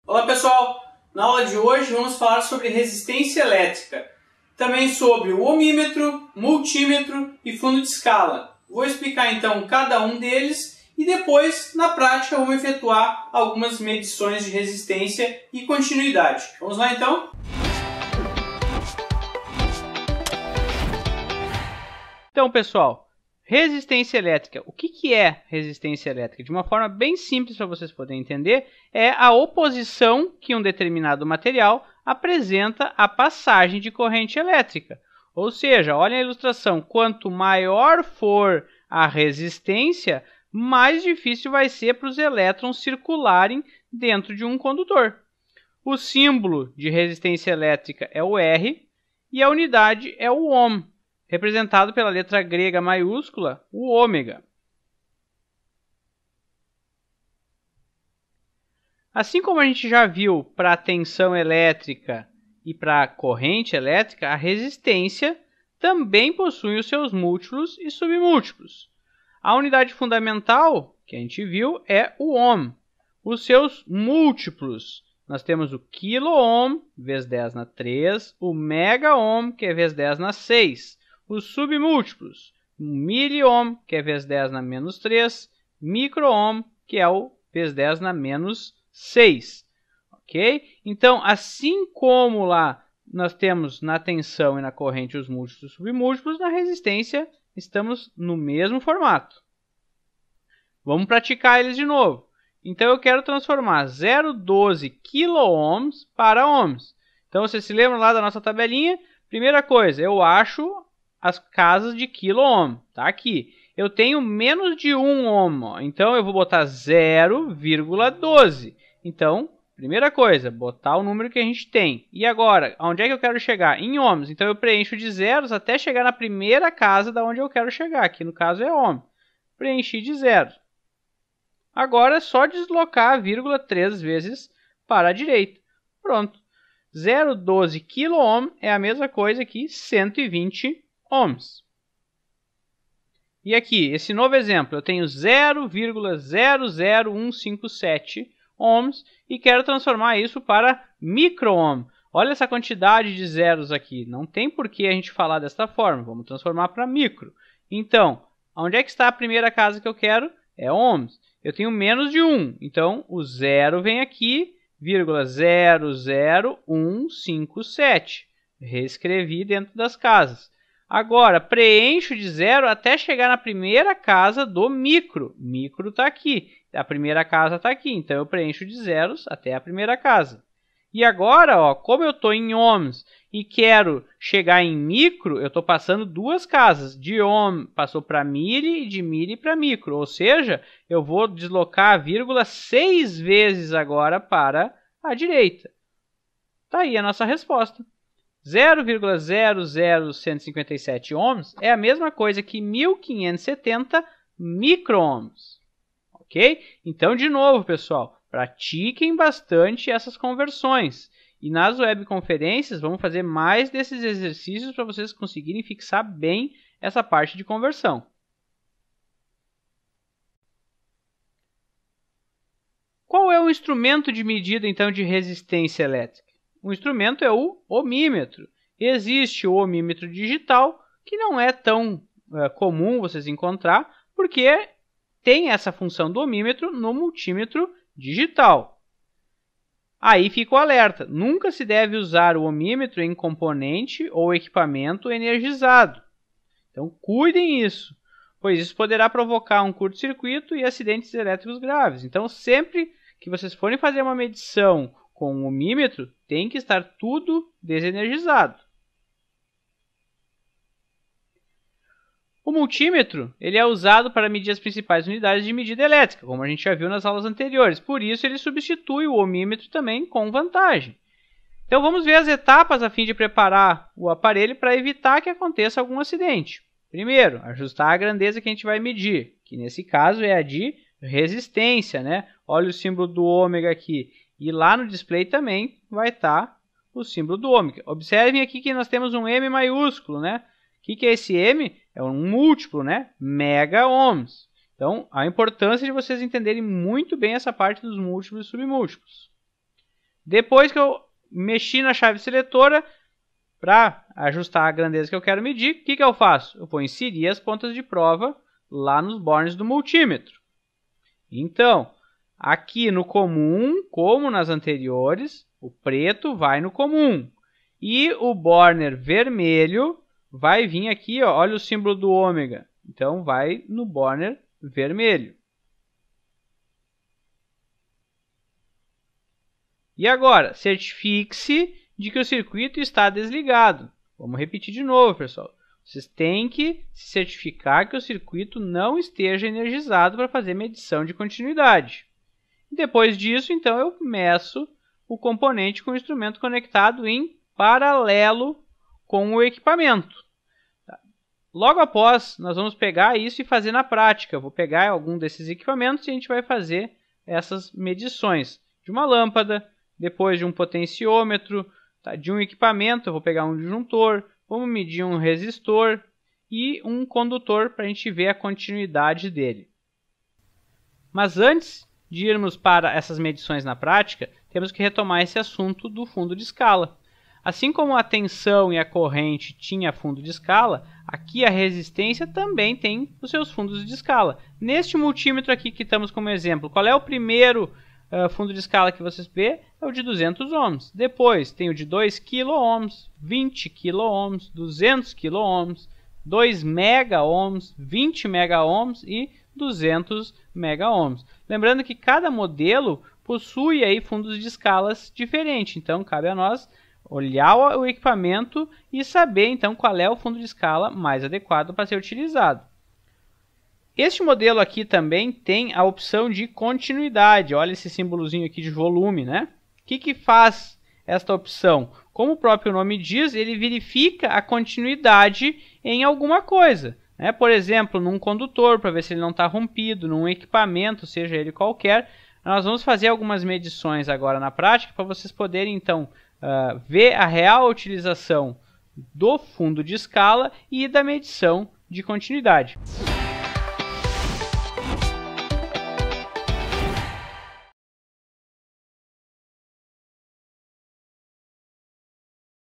Olá pessoal, na aula de hoje vamos falar sobre resistência elétrica, também sobre o ohmímetro, multímetro e fundo de escala. Vou explicar então cada um deles e depois, na prática, vamos efetuar algumas medições de resistência e continuidade. Vamos lá então? Então pessoal, resistência elétrica. O que é resistência elétrica? De uma forma bem simples para vocês poderem entender, é a oposição que um determinado material apresenta à passagem de corrente elétrica. Ou seja, olhem a ilustração, quanto maior for a resistência, mais difícil vai ser para os elétrons circularem dentro de um condutor. O símbolo de resistência elétrica é o R e a unidade é o ohm, representado pela letra grega maiúscula, o ômega. Assim como a gente já viu para a tensão elétrica e para a corrente elétrica, a resistência também possui os seus múltiplos e submúltiplos. A unidade fundamental que a gente viu é o ohm. Os seus múltiplos, nós temos o quilo-ohm, vezes 10 na 3, o mega-ohm, que é vezes 10 na 6. Os submúltiplos, miliohm, que é vezes 10 na menos 3, micro-ohm, que é o vezes 10 na menos 6. Ok? Então, assim como lá nós temos na tensão e na corrente os múltiplos e submúltiplos, na resistência estamos no mesmo formato. Vamos praticar eles de novo. Então, eu quero transformar 0,12 kΩ para ohms. Então, vocês se lembram lá da nossa tabelinha? Primeira coisa, eu acho as casas de quilo-ohm, tá aqui. Eu tenho menos de 1 ohm, então eu vou botar 0,12. Então, primeira coisa, botar o número que a gente tem. E agora, onde é que eu quero chegar? Em ohms. Então eu preencho de zeros até chegar na primeira casa da onde eu quero chegar, que no caso é ohm. Preenchi de zeros. Agora é só deslocar a vírgula 3 vezes para a direita. Pronto. 0,12 kΩ é a mesma coisa que 120 ohms. E aqui, esse novo exemplo, eu tenho 0,00157 ohms e quero transformar isso para micro-ohm. Olha essa quantidade de zeros aqui. Não tem por que a gente falar desta forma. Vamos transformar para micro. Então, onde é que está a primeira casa que eu quero? É ohms. Eu tenho menos de 1. Então, o zero vem aqui, 0,00157. Reescrevi dentro das casas. Agora, preencho de zero até chegar na primeira casa do micro. Micro está aqui. A primeira casa está aqui. Então, eu preencho de zeros até a primeira casa. E agora, ó, como eu estou em ohms e quero chegar em micro, eu estou passando duas casas. De ohm passou para milli e de milli para micro. Ou seja, eu vou deslocar a vírgula 6 vezes agora para a direita. Está aí a nossa resposta. 0,00157 ohms é a mesma coisa que 1570 micro-ohms. Ok? Então, de novo, pessoal, pratiquem bastante essas conversões. E nas webconferências, vamos fazer mais desses exercícios para vocês conseguirem fixar bem essa parte de conversão. Qual é o instrumento de medida, então, de resistência elétrica? O instrumento é o ohmímetro. Existe o ohmímetro digital, que não é tão comum vocês encontrar, porque tem essa função do ohmímetro no multímetro digital. Aí fica o alerta. Nunca se deve usar o ohmímetro em componente ou equipamento energizado. Então, cuidem isso, pois isso poderá provocar um curto-circuito e acidentes elétricos graves. Então, sempre que vocês forem fazer uma medição com o ohmímetro, tem que estar tudo desenergizado. O multímetro ele é usado para medir as principais unidades de medida elétrica, como a gente já viu nas aulas anteriores. Por isso, ele substitui o ohmímetro também com vantagem. Então, vamos ver as etapas a fim de preparar o aparelho para evitar que aconteça algum acidente. Primeiro, ajustar a grandeza que a gente vai medir, que nesse caso é a de resistência, né? Olha o símbolo do ômega aqui. E lá no display também vai estar o símbolo do ômega. Observem aqui que nós temos um M maiúsculo, né? O que é esse M? É um múltiplo, né? Mega ohms. Então, a importância de vocês entenderem muito bem essa parte dos múltiplos e submúltiplos. Depois que eu mexi na chave seletora, para ajustar a grandeza que eu quero medir, o que eu faço? Eu vou inserir as pontas de prova lá nos bornes do multímetro. Então, aqui no comum, como nas anteriores, o preto vai no comum. E o borner vermelho vai vir aqui, ó, olha o símbolo do ômega. Então, vai no borner vermelho. E agora, certifique-se de que o circuito está desligado. Vamos repetir de novo, pessoal. Vocês têm que se certificar que o circuito não esteja energizado para fazer medição de continuidade. E depois disso, então, eu meço o componente com o instrumento conectado em paralelo com o equipamento. Logo após, nós vamos pegar isso e fazer na prática. Eu vou pegar algum desses equipamentos e a gente vai fazer essas medições de uma lâmpada, depois de um potenciômetro, de um equipamento, eu vou pegar um disjuntor, vamos medir um resistor e um condutor para a gente ver a continuidade dele. Mas antes de irmos para essas medições na prática, temos que retomar esse assunto do fundo de escala. Assim como a tensão e a corrente tinham fundo de escala, aqui a resistência também tem os seus fundos de escala. Neste multímetro aqui que estamos como exemplo, qual é o primeiro fundo de escala que vocês vê? É o de 200 ohms. Depois tem o de 2 kΩ, 20 kΩ, 200 kΩ, 2 megaohms, 20 megaohms e 200 megaohms. Lembrando que cada modelo possui aí fundos de escalas diferentes. Então, cabe a nós olhar o equipamento e saber então qual é o fundo de escala mais adequado para ser utilizado. Este modelo aqui também tem a opção de continuidade. Olha esse símbolozinho aqui de volume, né? O que faz esta opção? Como o próprio nome diz, ele verifica a continuidade em alguma coisa, né? Por exemplo, num condutor, para ver se ele não está rompido, num equipamento, seja ele qualquer. Nós vamos fazer algumas medições agora na prática para vocês poderem, então, ver a real utilização do fundo de escala e da medição de continuidade.